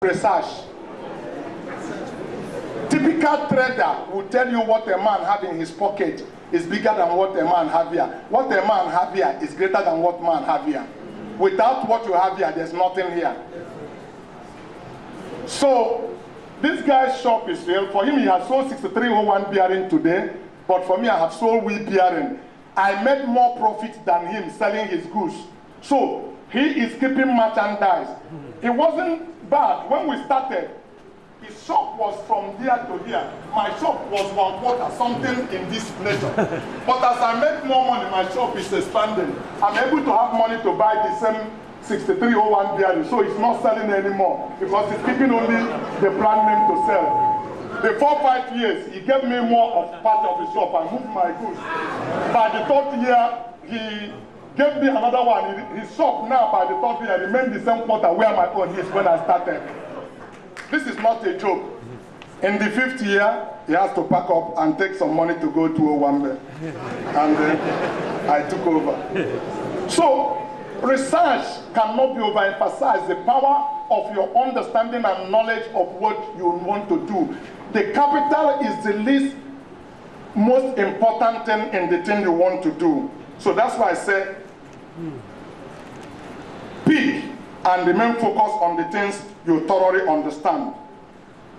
Research. Typical trader will tell you what a man have in his pocket is bigger than what a man have here. What a man have here is greater than what man have here. Without what you have here, there's nothing here. So this guy's shop is failed. For him, he has sold 6301 bearing today, but for me, I have sold wheat bearing. I made more profit than him selling his goods. So he is keeping merchandise. It wasn't bad when we started. His shop was from here to here. My shop was 1/4 something in this nation. But as I make more money, my shop is expanding. I'm able to have money to buy the same 6301 bearing. So it's not selling anymore because it's keeping only the brand name to sell. Before 5 years, he gave me more of part of the shop. I moved my goods. By the 3rd year, he gave me another one. His shop now, by the 3rd year, remained the same quarter where my own is when I started. This is not a joke. In the 5th year, he has to pack up and take some money to go to Owambe. And then I took over. So, research cannot be overemphasized. The power of your understanding and knowledge of what you want to do. The capital is the least most important thing in the thing you want to do. So that's why I say, pick and remain focused on the things you thoroughly understand.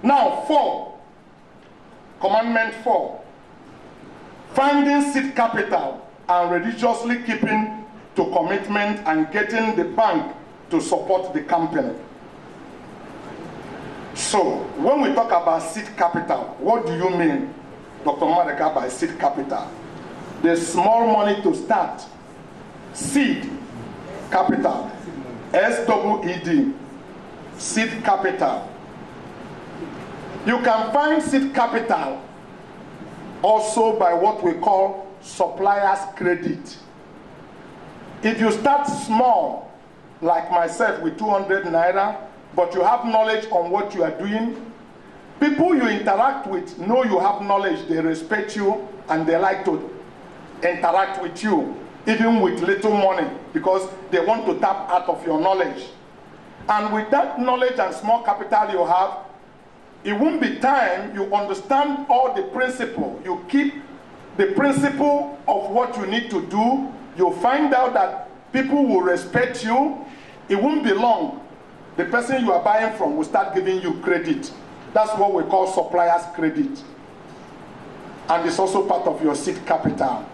Now, 4, commandment 4, finding seed capital and religiously keeping to commitment and getting the bank to support the company. So, when we talk about seed capital, what do you mean, Dr. Madeka, by seed capital? The small money to start. Seed capital. SEED. Seed capital. You can find seed capital also by what we call supplier's credit. If you start small, like myself with 200 naira, but you have knowledge on what you are doing, people you interact with know you have knowledge, they respect you, and they like to interact with you, even with little money, because they want to tap out of your knowledge. And with that knowledge and small capital you have, it won't be time you understand all the principle. You keep the principle of what you need to do. You'll find out that people will respect you. It won't be long. The person you are buying from will start giving you credit. That's what we call supplier's credit. And it's also part of your seed capital.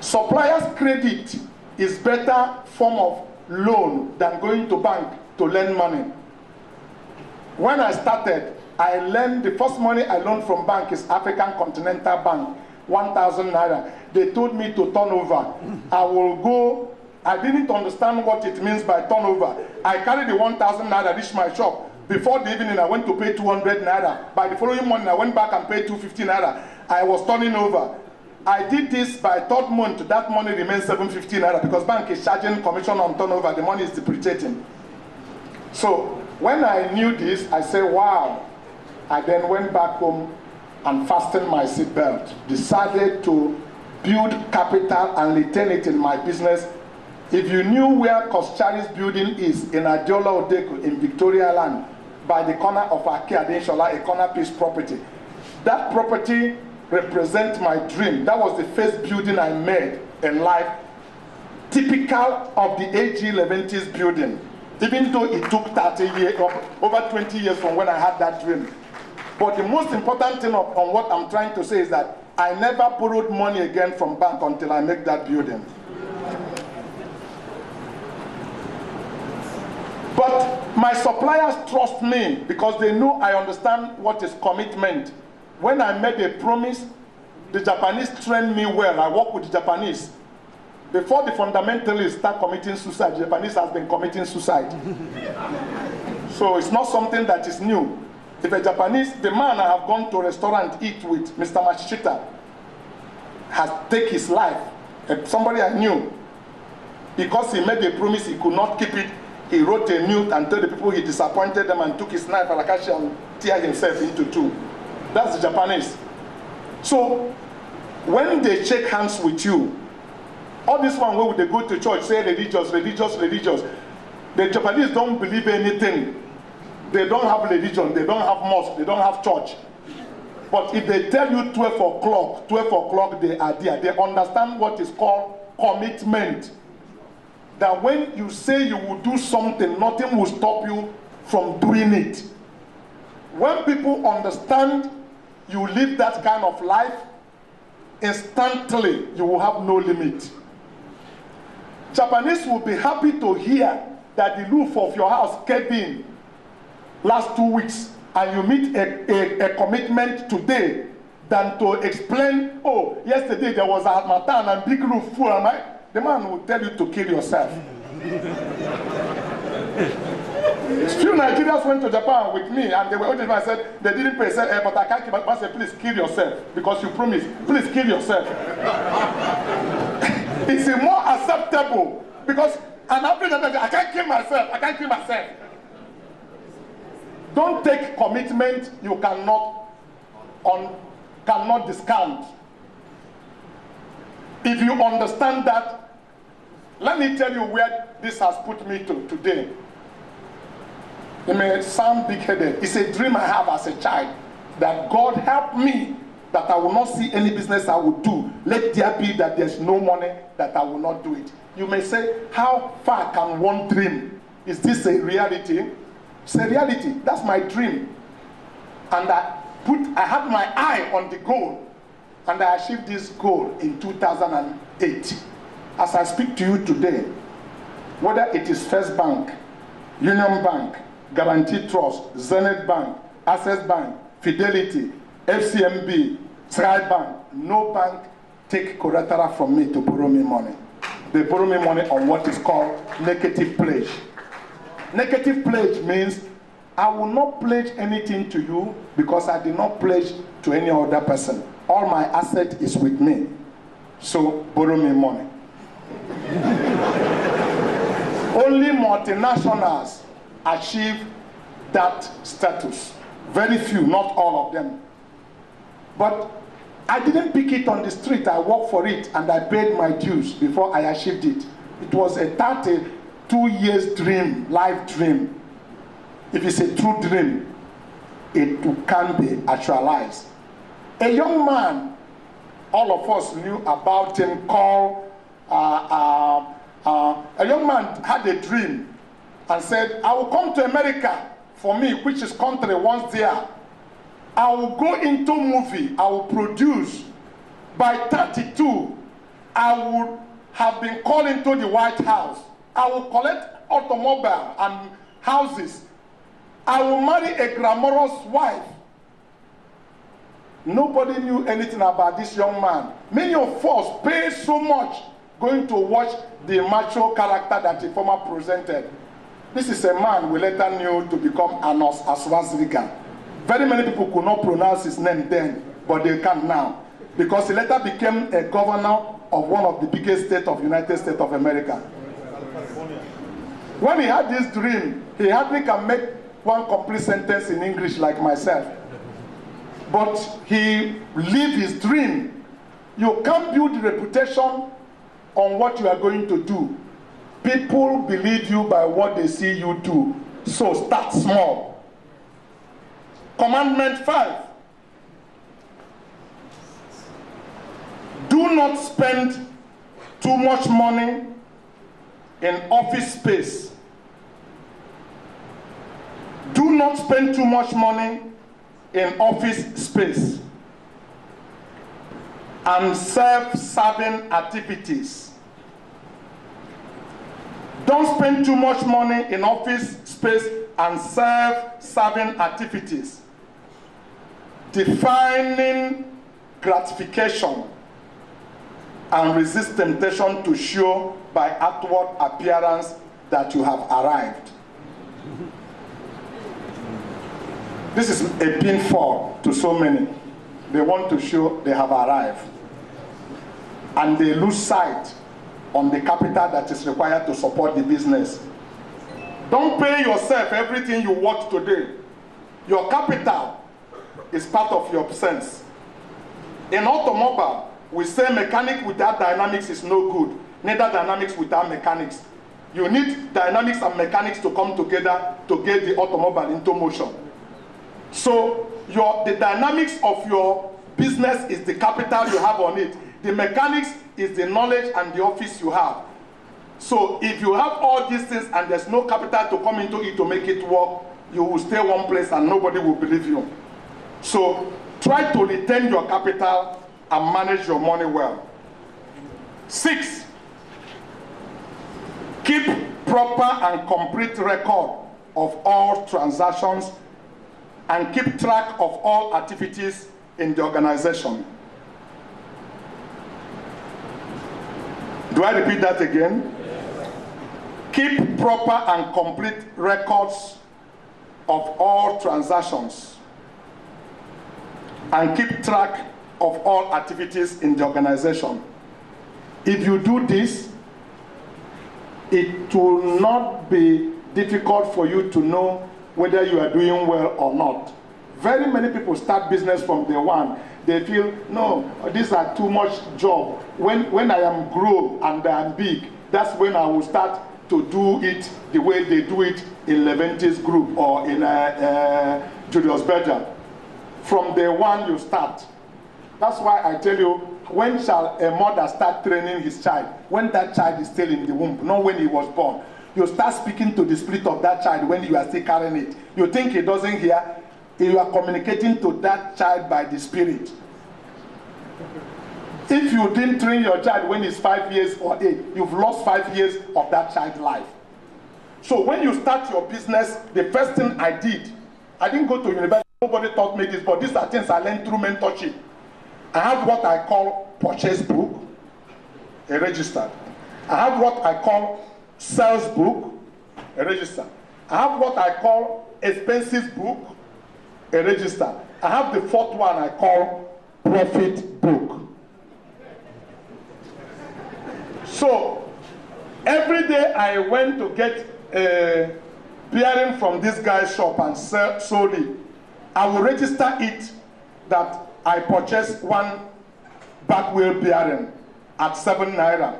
Supplier's credit is better form of loan than going to bank to lend money. When I started, I lent, the first money I loaned from bank is African Continental Bank, 1,000 naira. They told me to turn over. I will go, I didn't understand what it means by turnover. I carried the 1,000 naira, reached my shop. Before the evening, I went to pay 200 naira. By the following morning, I went back and paid 250 naira. I was turning over. I did this by 3rd month, that money remains 750 naira because bank is charging commission on turnover, the money is depreciating. So when I knew this, I said, wow. I then went back home and fastened my seatbelt, decided to build capital and retain it in my business. If you knew where Koschari's building is in Adiola Odeko in Victoria Land, by the corner of Ake Adenshola, a corner piece property, that property represents my dream. That was the first building I made in life, typical of the AG Leventis building, even though it took 30 years, over 20 years from when I had that dream. But the most important thing on what I'm trying to say is that I never borrowed money again from bank until I make that building. But my suppliers trust me because they know I understand what is commitment. When I made a promise, the Japanese trained me well. I work with the Japanese. Before the fundamentalists start committing suicide, the Japanese has been committing suicide. So it's not something that is new. If a Japanese, the man I have gone to a restaurant eat with, Mr. Machishita, has taken his life. Somebody I knew, because he made a promise he could not keep it, he wrote a note and told the people he disappointed them and took his knife Alakashi and tear himself into 2. That's the Japanese. So when they shake hands with you, all this one where they go to church, say religious, religious, religious. The Japanese don't believe anything They don't have religion, they don't have mosque, they don't have church. But if they tell you 12 o'clock they are there. They understand what is called commitment. That when you say you will do something, nothing will stop you from doing it. When people understand you live that kind of life, instantly you will have no limit. Japanese will be happy to hear that the roof of your house caved in last 2 weeks and you meet a commitment today than to explain, oh, yesterday there was a harmattan and big roof full. The man will tell you to kill yourself. Few Nigerians went to Japan with me and they were older. I said, they didn't pay. I said, but I can't keep. I said, please kill yourself because you promised. Please kill yourself. It's more acceptable because an African, I can't kill myself. I can't kill myself. Don't take commitment you cannot discount. If you understand that, let me tell you where this has put me to today. It may sound big-headed. It's a dream I have as a child that God help me that I will not see any business I will do. Let there be that there's no money that I will not do it. You may say, how far can one dream? Is this a reality? It's a reality. That's my dream. And I had my eye on the goal. And I achieved this goal in 2008. As I speak to you today, whether it is First Bank, Union Bank, Guarantee Trust, Zenith Bank, Access Bank, Fidelity, FCMB, Stride Bank, no bank take collateral from me to borrow me money. They borrow me money on what is called negative pledge. Negative pledge means I will not pledge anything to you because I did not pledge to any other person. All my asset is with me. So borrow me money. Only multinationals achieve that status. Very few, not all of them. But I didn't pick it on the street. I worked for it and I paid my dues before I achieved it. It was a 32 years dream, life dream. If it's a true dream, it can be actualized. A young man, all of us knew about him, called, a young man had a dream and said, I will come to America for me, which is country once there. I will go into movie, I will produce. By 32, I would have been called into the White House. I will collect automobile and houses. I will marry a glamorous wife. Nobody knew anything about this young man. Many of us paid so much going to watch the macho character that the former presented. This is a man we later knew to become Arnold Schwarzenegger. Very many people could not pronounce his name then, but they can now. Because he later became a governor of one of the biggest states of the United States of America. When he had this dream, he hardly can make one complete sentence in English like myself. But he lived his dream. You can't build reputation on what you are going to do. People believe you by what they see you do. So start small. Commandment 5. Do not spend too much money in office space. Do not spend too much money in office space and self-serving activities. Don't spend too much money in office space and self-serving activities. Defining gratification and resist temptation to show by outward appearance that you have arrived. This is a pitfall to so many. They want to show they have arrived. And they lose sight on the capital that is required to support the business. Don't pay yourself everything you want today. Your capital is part of your sense. In automobile, we say mechanic without dynamics is no good. Neither dynamics without mechanics. You need dynamics and mechanics to come together to get the automobile into motion. So the dynamics of your business is the capital you have on it. The mechanics is the knowledge and the office you have. So if you have all these things and there's no capital to come into it to make it work, you will stay one place and nobody will believe you. So try to retain your capital and manage your money well. 6, keep proper and complete record of all transactions and keep track of all activities in the organization. Do I repeat that again? Keep proper and complete records of all transactions and keep track of all activities in the organization. If you do this, it will not be difficult for you to know whether you are doing well or not. Very many people start business from day one. They feel, no, these are too much job. When I am grown and I am big, that's when I will start to do it the way they do it in Leventis Group or in Julius Berger. From day one you start. That's why I tell you, when shall a mother start training his child? When that child is still in the womb, not when he was born. You start speaking to the spirit of that child when you are still carrying it. You think he doesn't hear, you are communicating to that child by the spirit. If you didn't train your child when he's 5 years or 8, you've lost 5 years of that child's life. So when you start your business, the first thing I did, I didn't go to university, nobody taught me this, but these are things I learned through mentorship. I have what I call purchase book, a registered. I have what I call sales book, a registered. I have what I call expenses book, a registered. I have the fourth one I call profit book. So every day I went to get a bearing from this guy's shop and sold it. I will register it that I purchased one back wheel bearing at 7 naira.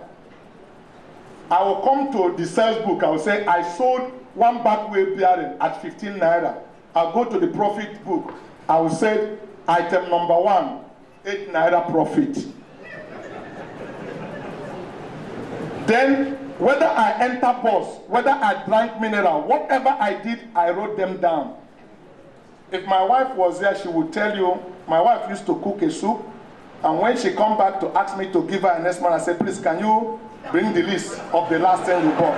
I will come to the sales book, I will say I sold one back wheel bearing at 15 naira. I'll go to the profit book, I will say item number 1, 8 naira profit. Then whether I enter bus, whether I drank mineral, whatever I did, I wrote them down. If my wife was there, she would tell you, my wife used to cook a soup, and when she come back to ask me to give her a next month, I said, please, can you bring the list of the last thing you bought?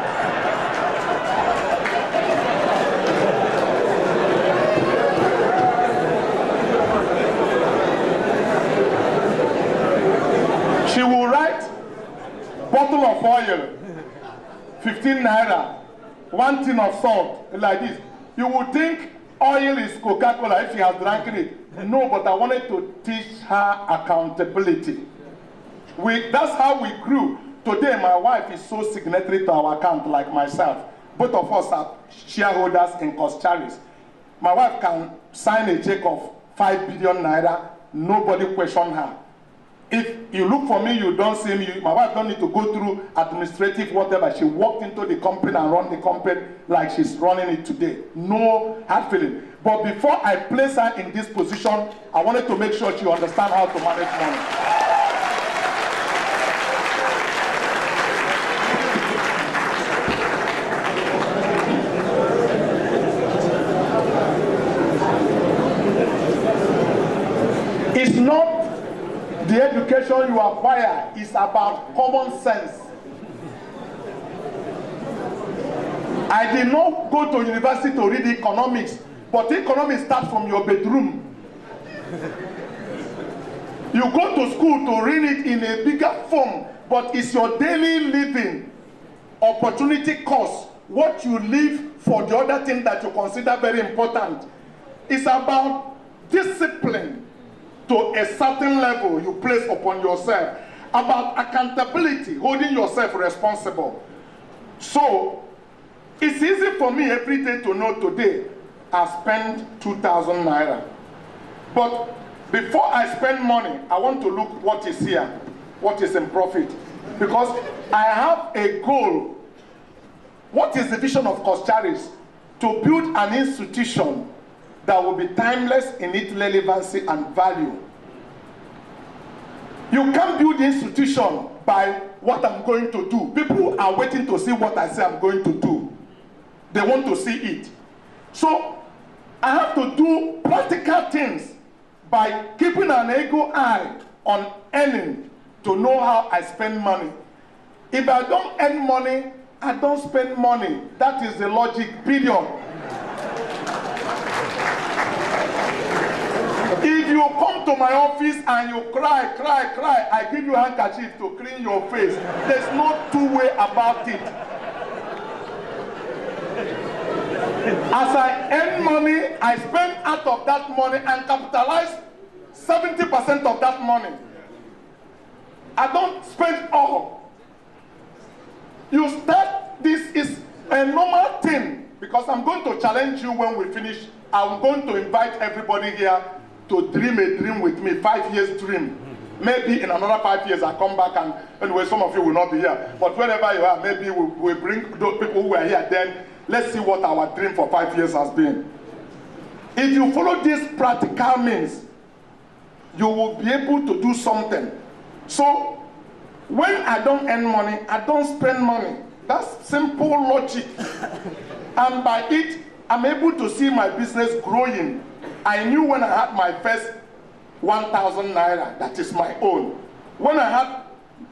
She will write, bottle of oil, 15 naira, 1 tin of salt, like this. You would think oil is Coca-Cola if she has drank it. No, but I wanted to teach her accountability. That's how we grew. Today, my wife is so signatory to our account like myself. Both of us are shareholders in Coscharis. My wife can sign a check of 5 billion naira, nobody question her. If you look for me, you don't see me. My wife don't need to go through administrative whatever. She walked into the company and run the company like she's running it today. No hard feeling. But before I place her in this position, I wanted to make sure she understands how to manage money. It's not the education you acquire, is about common sense. I did not go to university to read economics, but economics starts from your bedroom. You go to school to read it in a bigger form, but it's your daily living opportunity cost, what you leave for the other thing that you consider very important. It's about discipline to a certain level you place upon yourself, about accountability, holding yourself responsible. So it's easy for me every day to know today I spend 2,000 naira. But before I spend money, I want to look what is here, what is in profit. Because I have a goal What is the vision of Coscharis? To build an institution that will be timeless in its relevancy and value. You can't build the institution by what I'm going to do. People are waiting to see what I say I'm going to do. They want to see it. So I have to do practical things by keeping an eagle eye on earning to know how I spend money. If I don't earn money, I don't spend money. That is the logic, period. If you come to my office and you cry, I give you a handkerchief to clean your face. There's no two way about it. As I earn money, I spend out of that money and capitalize 70% of that money. I don't spend all. You start, this is a normal thing, because I'm going to challenge you when we finish. I'm going to invite everybody here to dream a dream with me, 5 years dream. Maybe in another 5 years I come back and anyway, some of you will not be here. But wherever you are, maybe we'll bring those people who are here. Then let's see what our dream for 5 years has been. If you follow these practical means, you will be able to do something. So when I don't earn money, I don't spend money. That's simple logic. And by it, I'm able to see my business growing. I knew when I had my first 1,000 naira, that is my own. When I had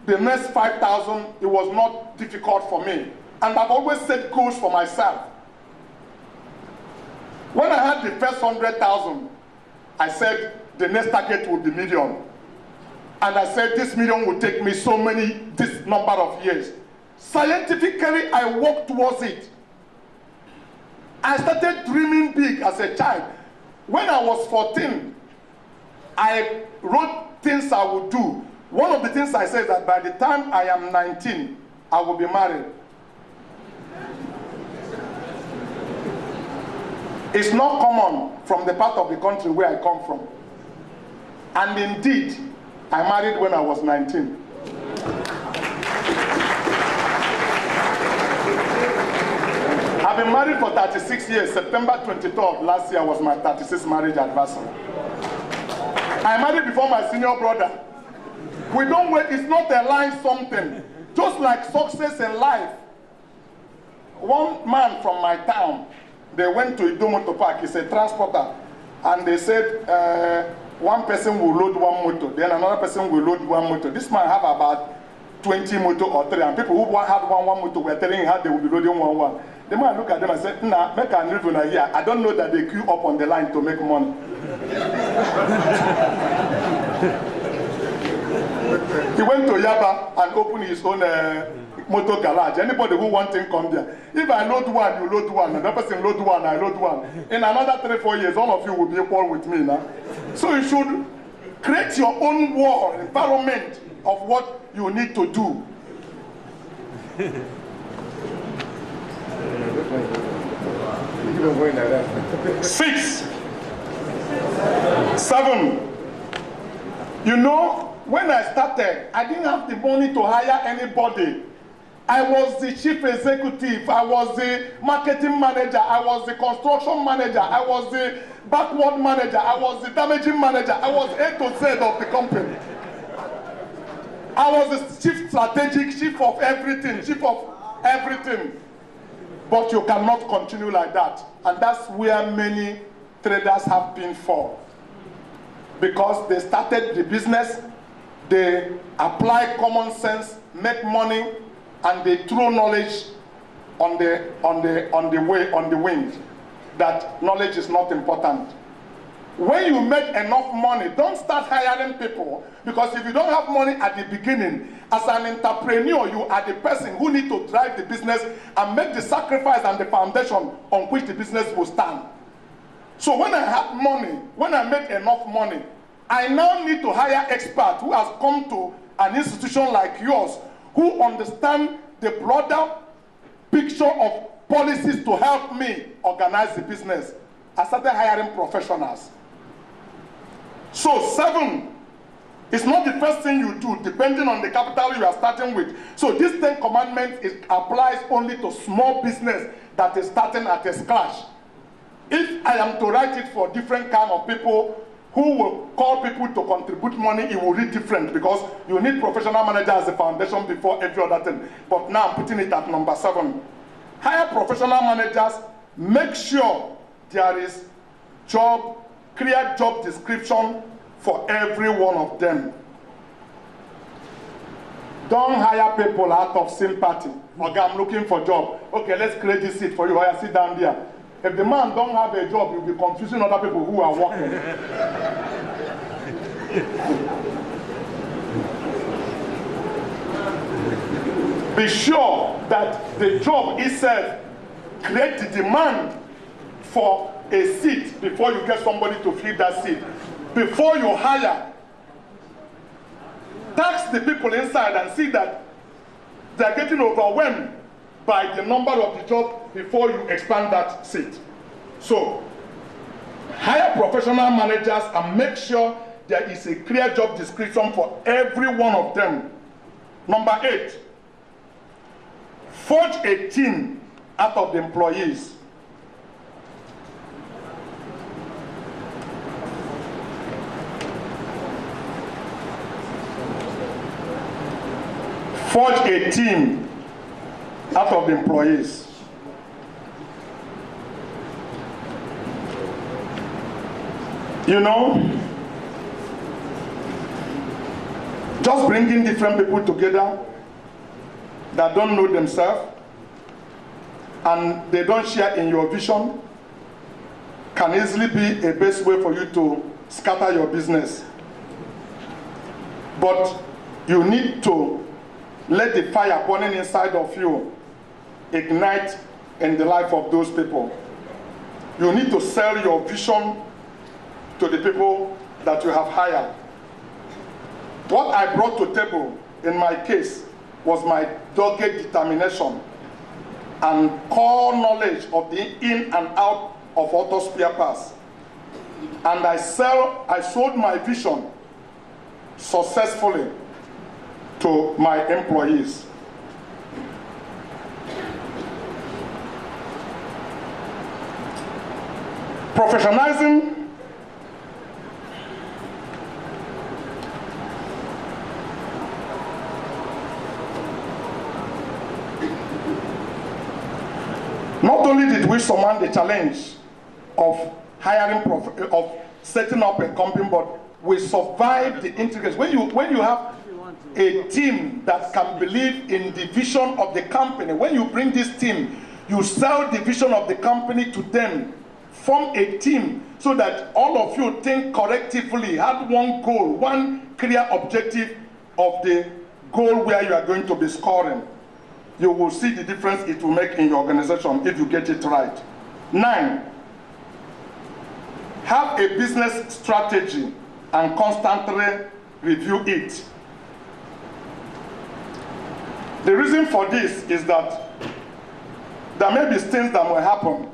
the next 5,000, it was not difficult for me. And I've always set goals for myself. When I had the first 100,000, I said the next target would be million. And I said this million will take me this number of years. Scientifically, I worked towards it. I started dreaming big as a child. When I was 14, I wrote things I would do. One of the things I said is that by the time I am 19, I will be married. It's not common from the part of the country where I come from. And indeed, I married when I was 19. I've been married for 36 years. September 23rd last year was my 36th marriage anniversary. I married before my senior brother. We don't wait, it's not a line something. Just like success in life. One man from my town, they went to Idomoto Park, he's a transporter, and they said one person will load one motor, then another person will load one motor. This man have about 20 motor or 3, and people who had one motor were telling him how they will be loading one. The man looked at them and said, nah, make an review here. I don't know that they queue up on the line to make money. He went to Yaba and opened his own motor garage. Anybody who wants him come there. If I load one, you load one. Another person load one, I load one. In another 3-4 years, all of you will be equal with me now. So you should create your own world, environment of what you need to do. 6, 7. You know, when I started, I didn't have the money to hire anybody. I was the chief executive, I was the marketing manager, I was the construction manager, I was the backward manager, I was the damaging manager, I was A to Z of the company. I was the chief strategic, chief of everything. But you cannot continue like that. And that's where many traders have been for. Because they started the business, they apply common sense, make money, and they throw knowledge on the wind. That knowledge is not important. When you make enough money, don't start hiring people, because if you don't have money at the beginning, as an entrepreneur, you are the person who needs to drive the business and make the sacrifice and the foundation on which the business will stand. So when I have money, when I make enough money, I now need to hire experts who has come to an institution like yours, who understand the broader picture of policies to help me organize the business. I started hiring professionals. So 7, It's not the first thing you do, depending on the capital you are starting with. So this 10 commandments applies only to small business that is starting at a scratch. If I am to write it for different kind of people who will call people to contribute money, it will read different, because you need professional manager as a foundation before every other thing. But now I'm putting it at number 7. Hire professional managers. Make sure there is clear job description for every one of them. Don't hire people out of sympathy. Okay, I'm looking for a job. Okay, let's create this seat for you. I sit down there. If the man don't have a job, you'll be confusing other people who are working. Be sure that the job itself creates the demand for a seat before you get somebody to fill that seat. Before you hire, tax the people inside and see that they are getting overwhelmed by the number of the job before you expand that seat. So, hire professional managers and make sure there is a clear job description for every one of them. Number 8, forge a team out of the employees. Forge a team out of the employees. You know, just bringing different people together that don't know themselves and they don't share in your vision can easily be a best way for you to scatter your business. But you need to let the fire burning inside of you ignite in the life of those people. You need to sell your vision to the people that you have hired. What I brought to the table in my case was my dogged determination and core knowledge of the in and out of auto spare parts. And I sold my vision successfully to my employees. Professionalizing not only did we surmount the challenge of of setting up a company, but we survived the integration. When you have a team that can believe in the vision of the company, when you bring this team, you sell the vision of the company to them, form a team so that all of you think collectively, have one goal, one clear objective of the goal where you are going to be scoring. You will see the difference it will make in your organization if you get it right. 9, have a business strategy and constantly review it. The reason for this is that there may be things that will happen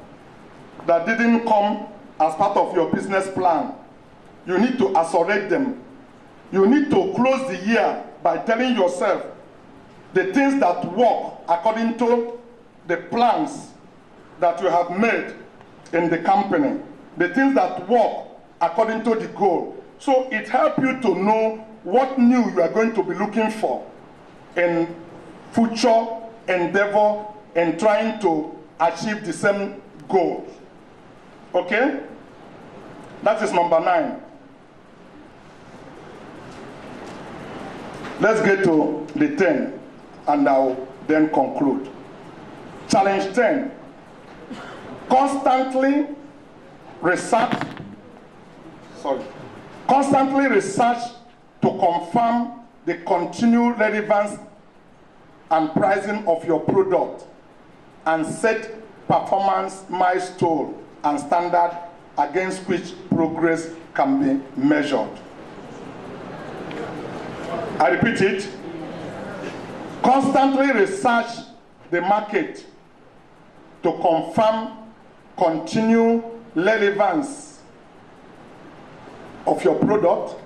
that didn't come as part of your business plan. You need to accelerate them. You need to close the year by telling yourself the things that work according to the plans that you have made in the company, the things that work according to the goal. So it helps you to know what new you are going to be looking for in future endeavor and trying to achieve the same goal. Okay? That is number 9. Let's get to the 10 and I'll then conclude. Challenge 10. Constantly research to confirm the continued relevance and pricing of your product and set performance milestone and standard against which progress can be measured. I repeat it. Constantly research the market to confirm continued relevance of your product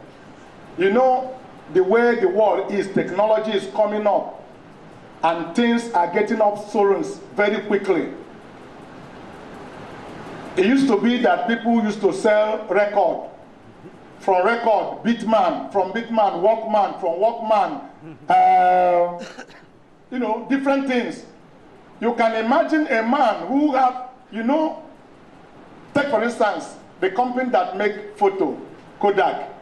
You know, the way the world is, technology is coming up, and things are getting obsolete very quickly. It used to be that people used to sell record. From record, Beatman, from Beatman, Walkman, from Walkman, you know, different things. You can imagine a man who have, you know, take for instance, the company that make photo, Kodak.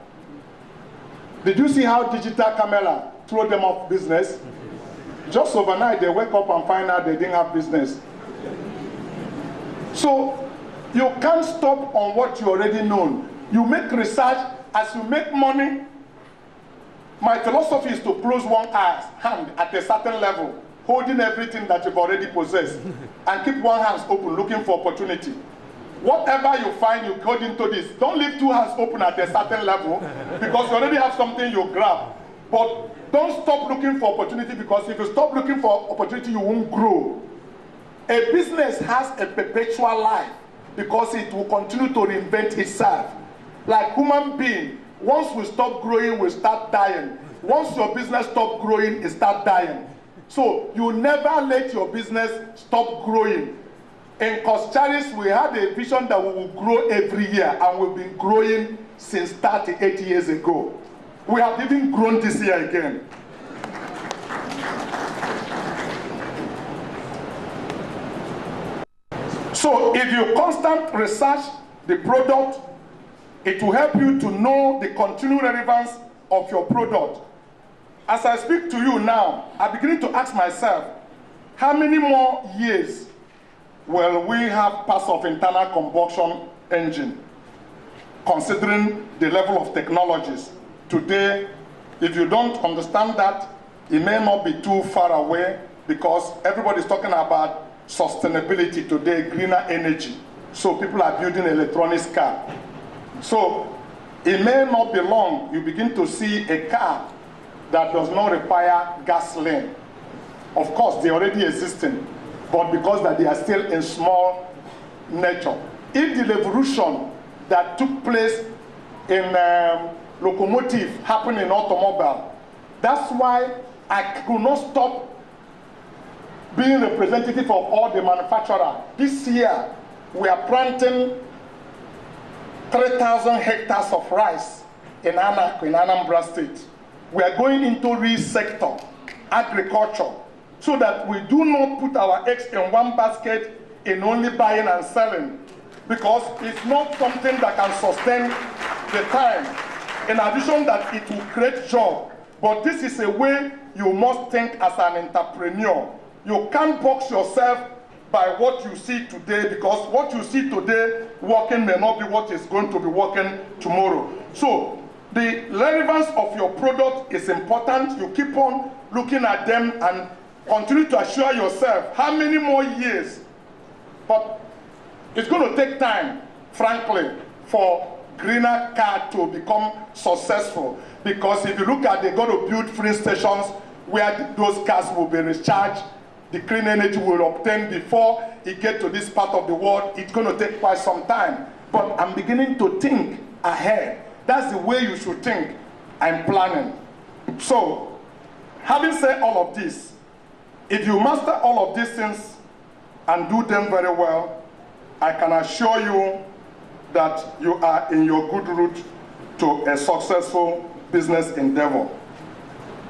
Did you see how digital camera threw them off business? Just overnight, they wake up and find out they didn't have business. So, you can't stop on what you already know. You make research. As you make money, my philosophy is to close one hand at a certain level, holding everything that you've already possessed, and keep one hand open, looking for opportunity. Whatever you find, you go into this. Don't leave two hands open at a certain level, because you already have something you grab. But don't stop looking for opportunity, because if you stop looking for opportunity, you won't grow. A business has a perpetual life, because it will continue to reinvent itself. Like human being, once we stop growing, we start dying. Once your business stop growing, it start dying. So you never let your business stop growing. In Coscharis, we had a vision that we will grow every year, and we've been growing since 38 years ago. We have even grown this year again. So if you constantly research the product, it will help you to know the continued relevance of your product. As I speak to you now, I'm beginning to ask myself, how many more years will we have parts of internal combustion engine, considering the level of technologies? Today, if you don't understand that, it may not be too far away, because everybody's talking about sustainability today, greener energy. So people are building electronics car. So it may not be long, you begin to see a car that does not require gasoline. Of course, they already existing, but because that they are still in small nature. If the revolution that took place in locomotive happened in automobile, that's why I could not stop being representative of all the manufacturers. This year, we are planting 3,000 hectares of rice in Anambra State. We are going into real sector, agriculture, so that we do not put our eggs in one basket in only buying and selling, because it's not something that can sustain the time. In addition that it will create job, but this is a way you must think as an entrepreneur. You can't box yourself by what you see today, because what you see today working may not be what is going to be working tomorrow. So the relevance of your product is important. You keep on looking at them and continue to assure yourself how many more years. But it's going to take time, frankly, for greener car to become successful. Because if you look at, they're going to build free stations where those cars will be recharged. The clean energy will obtain before it gets to this part of the world. It's going to take quite some time. But I'm beginning to think ahead. That's the way you should think. I'm planning. So, having said all of this, if you master all of these things and do them very well, I can assure you that you are in your good route to a successful business endeavor.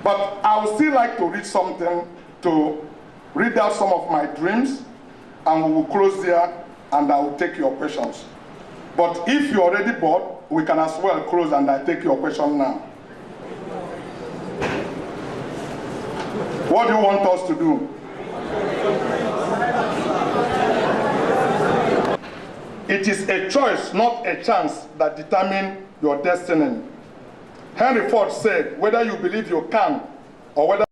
But I would still like to read something, to read out some of my dreams, and we will close there, and I will take your questions. But if you're already bored, we can as well close and I take your question now. What do you want us to do? It is a choice, not a chance, that determines your destiny. Henry Ford said, whether you believe you can or whether